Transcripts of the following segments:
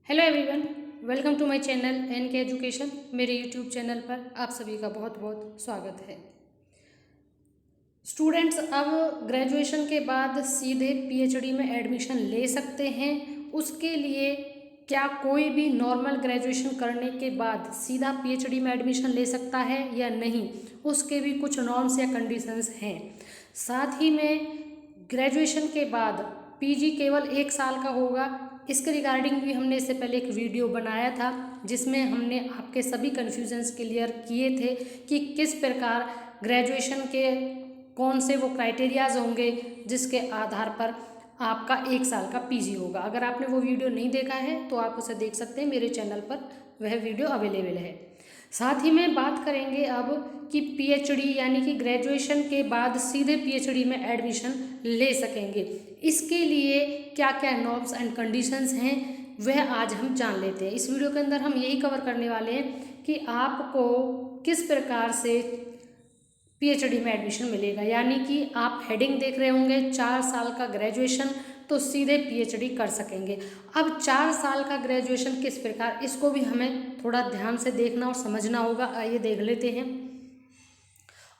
Hello everyone, welcome to my channel N K education. मेरे YouTube channel पर आप सभी का बहुत बहुत स्वागत है। स्टूडेंट्स अब ग्रेजुएशन के बाद सीधे पीएचडी में एडमिशन ले सकते हैं। उसके लिए क्या कोई भी नॉर्मल ग्रेजुएशन करने के बाद सीधा पीएचडी में एडमिशन ले सकता है या नहीं, उसके भी कुछ नॉर्म्स या कंडीशंस हैं। साथ ही में ग्रेजुएशन के बाद पीजी केवल 1 साल का होगा। इसके रिगार्डिंग भी हमने इससे पहले एक वीडियो बनाया था जिसमें हमने आपके सभी कन्फ्यूजन्स क्लियर किए थे कि किस प्रकार ग्रेजुएशन के कौन से वो क्राइटेरियाज होंगे जिसके आधार पर आपका 1 साल का पीजी होगा। अगर आपने वो वीडियो नहीं देखा है तो आप उसे देख सकते हैं, मेरे चैनल पर वह वीडियो अवेलेबल है। साथ ही में बात करेंगे अब कि पीएचडी यानी कि ग्रेजुएशन के बाद सीधे पीएचडी में एडमिशन ले सकेंगे। इसके लिए क्या क्या नॉर्म्स एंड कंडीशंस हैं वह आज हम जान लेते हैं। इस वीडियो के अंदर हम यही कवर करने वाले हैं कि आपको किस प्रकार से पीएचडी में एडमिशन मिलेगा। यानी कि आप हेडिंग देख रहे होंगे 4 साल का ग्रेजुएशन, तो सीधे पीएचडी कर सकेंगे। अब 4 साल का ग्रेजुएशन किस प्रकार, इसको भी हमें थोड़ा ध्यान से देखना और समझना होगा। आइए देख लेते हैं।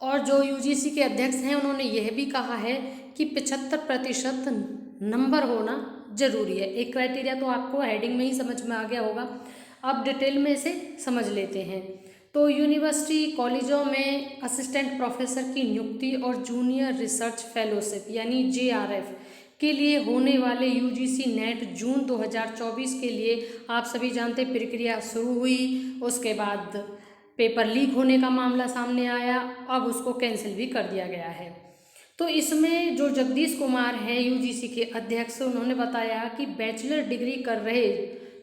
और जो यूजीसी के अध्यक्ष हैं उन्होंने यह भी कहा है कि 75% नंबर होना जरूरी है। एक क्राइटेरिया तो आपको हेडिंग में ही समझ में आ गया होगा, अब डिटेल में इसे समझ लेते हैं। तो यूनिवर्सिटी कॉलेजों में असिस्टेंट प्रोफेसर की नियुक्ति और जूनियर रिसर्च फेलोशिप यानी जेआरएफ के लिए होने वाले यूजीसी नेट जून 2024 के लिए आप सभी जानते प्रक्रिया शुरू हुई। उसके बाद पेपर लीक होने का मामला सामने आया, अब उसको कैंसिल भी कर दिया गया है। तो इसमें जो जगदीश कुमार हैं यूजीसी के अध्यक्ष, उन्होंने बताया कि बैचलर डिग्री कर रहे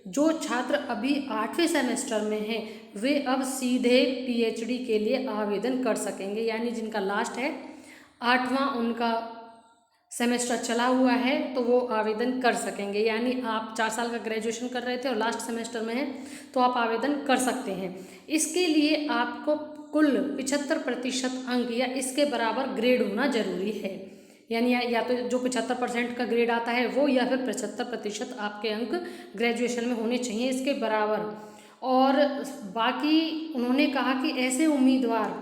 जो छात्र अभी 8वें सेमेस्टर में हैं वे अब सीधे पीएचडी के लिए आवेदन कर सकेंगे। यानी जिनका लास्ट है 8वां उनका सेमेस्टर चला हुआ है तो वो आवेदन कर सकेंगे। यानी आप 4 साल का ग्रेजुएशन कर रहे थे और लास्ट सेमेस्टर में हैं तो आप आवेदन कर सकते हैं। इसके लिए आपको कुल 75% अंक या इसके बराबर ग्रेड होना जरूरी है। यानी या तो जो 75% का ग्रेड आता है वो, या फिर 75% आपके अंक ग्रेजुएशन में होने चाहिए इसके बराबर। और बाकी उन्होंने कहा कि ऐसे उम्मीदवार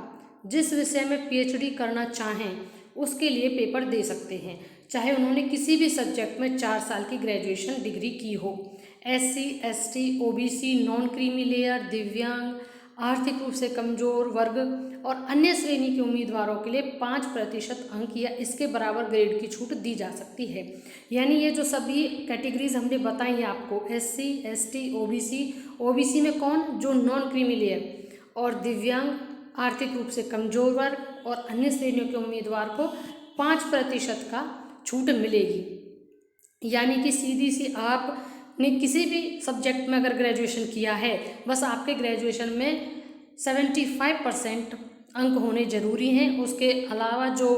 जिस विषय में पीएचडी करना चाहें उसके लिए पेपर दे सकते हैं, चाहे उन्होंने किसी भी सब्जेक्ट में 4 साल की ग्रेजुएशन डिग्री की हो। SC, ST, OBC, non creamy layer, दिव्यांग, आर्थिक रूप से कमजोर वर्ग और अन्य श्रेणी के उम्मीदवारों के लिए 5% अंक या इसके बराबर ग्रेड की छूट दी जा सकती है। यानी ये जो सभी कैटेगरीज हमने बताई आपको, एससी, एसटी, ओबीसी, ओबीसी में कौन, जो नॉन क्रीमी लेयर, और दिव्यांग, आर्थिक रूप से कमजोर वर्ग और अन्य श्रेणियों के उम्मीदवार को 5% का छूट मिलेगी। यानी कि सीधी सी आपने किसी भी सब्जेक्ट में अगर ग्रेजुएशन किया है, बस आपके ग्रेजुएशन में 75% अंक होने जरूरी हैं। उसके अलावा जो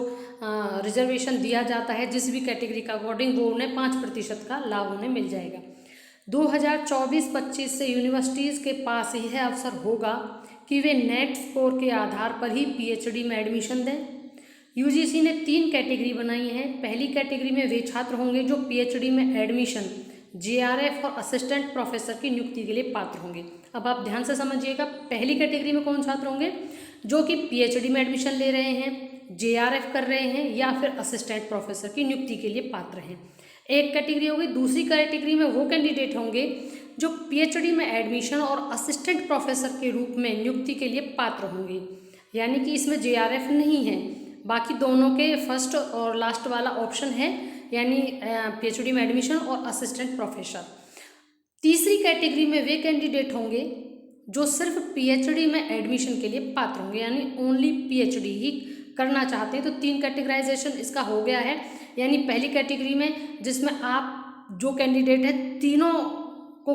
रिजर्वेशन दिया जाता है जिस भी कैटेगरी का अकॉर्डिंग, वो उन्हें 5% का लाभ उन्हें मिल जाएगा। 2024-25 से यूनिवर्सिटीज़ के पास यह अवसर होगा कि वे नेट स्कोर के आधार पर ही पीएचडी में एडमिशन दें। यूजीसी ने 3 कैटेगरी बनाई है। पहली कैटेगरी में वे छात्र होंगे जो पीएचडी में एडमिशन जेआरएफ और असिस्टेंट प्रोफेसर की नियुक्ति के लिए पात्र होंगे। अब आप ध्यान से समझिएगा, पहली कैटेगरी में कौन छात्र होंगे, जो कि पीएचडी में एडमिशन ले रहे हैं, जेआरएफ कर रहे हैं या फिर असिस्टेंट प्रोफेसर की नियुक्ति के लिए पात्र हैं। एक कैटेगरी होगी। दूसरी कैटेगरी में वो कैंडिडेट होंगे जो पीएचडी में एडमिशन और असिस्टेंट प्रोफेसर के रूप में नियुक्ति के लिए पात्र होंगे। यानी कि इसमें जेआरएफ नहीं है, बाकी दोनों के फर्स्ट और लास्ट वाला ऑप्शन है, यानी पीएचडी में एडमिशन और असिस्टेंट प्रोफेसर। तीसरी कैटेगरी में वे कैंडिडेट होंगे जो सिर्फ पीएचडी में एडमिशन के लिए पात्र होंगे, यानी ओनली पीएचडी ही करना चाहते हैं। तो 3 कैटेगराइजेशन इसका हो गया है। यानी पहली कैटेगरी में जिसमें आप जो कैंडिडेट है तीनों को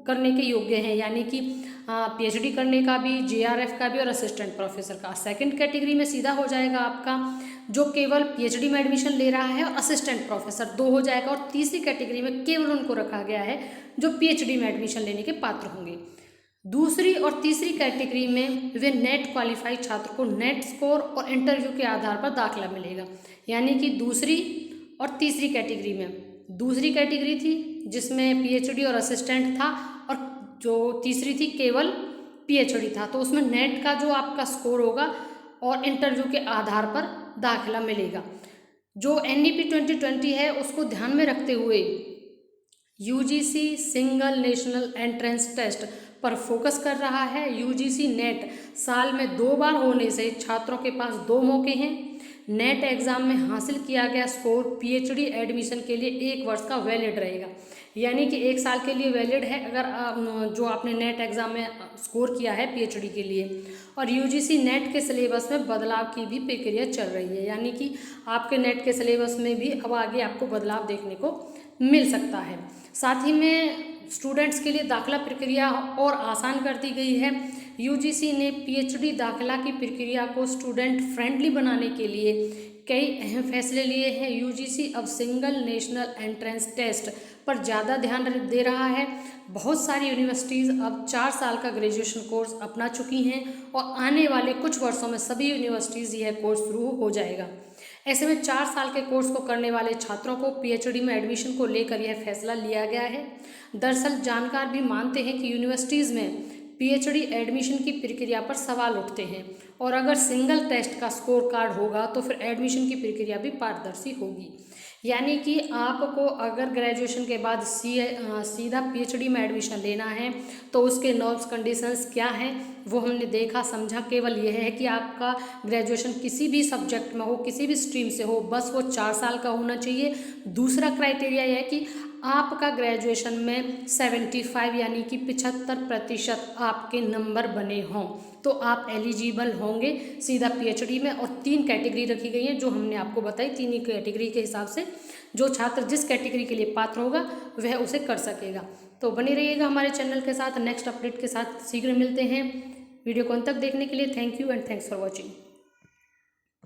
करने के योग्य हैं, यानी कि पीएचडी करने का भी, जेआरएफ का भी और असिस्टेंट प्रोफेसर का। सेकंड कैटेगरी में सीधा हो जाएगा आपका जो केवल पीएचडी में एडमिशन ले रहा है और असिस्टेंट प्रोफेसर 2 हो जाएगा। और तीसरी कैटेगरी में केवल उनको रखा गया है जो पीएचडी में एडमिशन लेने के पात्र होंगे। दूसरी और तीसरी कैटेगरी में वे नेट क्वालिफाइड छात्र को नेट स्कोर और इंटरव्यू के आधार पर दाखिला मिलेगा। यानी कि दूसरी और तीसरी कैटेगरी में, दूसरी कैटेगरी थी जिसमें पीएचडी और असिस्टेंट था, और जो तीसरी थी केवल पीएचडी था। तो उसमें नेट का जो आपका स्कोर होगा और इंटरव्यू के आधार पर दाखिला मिलेगा। जो एनईपी 2020 है उसको ध्यान में रखते हुए UGC single national entrance test पर फोकस कर रहा है। यूजीसी नेट साल में 2 बार होने से छात्रों के पास 2 मौके हैं। नेट एग्ज़ाम में हासिल किया गया स्कोर पीएचडी एडमिशन के लिए 1 वर्ष का वैलिड रहेगा, यानी कि 1 साल के लिए वैलिड है अगर जो आपने नेट एग्ज़ाम में स्कोर किया है पीएचडी के लिए। और यूजीसी नेट के सिलेबस में बदलाव की भी प्रक्रिया चल रही है, यानी कि आपके नेट के सिलेबस में भी अब आगे आपको बदलाव देखने को मिल सकता है। साथ ही में स्टूडेंट्स के लिए दाखिला प्रक्रिया और आसान कर दी गई है। यूजीसी ने पीएचडी दाखिला की प्रक्रिया को स्टूडेंट फ्रेंडली बनाने के लिए कई अहम फैसले लिए हैं। यूजीसी अब सिंगल नेशनल एंट्रेंस टेस्ट पर ज़्यादा ध्यान दे रहा है। बहुत सारी यूनिवर्सिटीज़ अब 4 साल का ग्रेजुएशन कोर्स अपना चुकी हैं और आने वाले कुछ वर्षों में सभी यूनिवर्सिटीज़ यह कोर्स शुरू हो जाएगा। ऐसे में 4 साल के कोर्स को करने वाले छात्रों को पीएचडी में एडमिशन को लेकर यह फैसला लिया गया है। दरअसल जानकार भी मानते हैं कि यूनिवर्सिटीज़ में पीएचडी एडमिशन की प्रक्रिया पर सवाल उठते हैं, और अगर सिंगल टेस्ट का स्कोर कार्ड होगा तो फिर एडमिशन की प्रक्रिया भी पारदर्शी होगी। यानी कि आपको अगर ग्रेजुएशन के बाद सीधा पीएचडी में एडमिशन लेना है तो उसके नॉर्म्स कंडीशंस क्या हैं वो हमने देखा समझा। केवल यह है कि आपका ग्रेजुएशन किसी भी सब्जेक्ट में हो, किसी भी स्ट्रीम से हो, बस वो 4 साल का होना चाहिए। दूसरा क्राइटेरिया यह है कि आपका ग्रेजुएशन में 75 यानी कि 75% आपके नंबर बने हों तो आप एलिजिबल होंगे सीधा पीएचडी में। और 3 कैटेगरी रखी गई हैं जो हमने आपको बताई। 3 ही कैटेगरी के हिसाब से जो छात्र जिस कैटेगरी के लिए पात्र होगा वह उसे कर सकेगा। तो बने रहिएगा हमारे चैनल के साथ। नेक्स्ट अपडेट के साथ शीघ्र मिलते हैं। वीडियो को अंत तक देखने के लिए thank you and thanks for watching.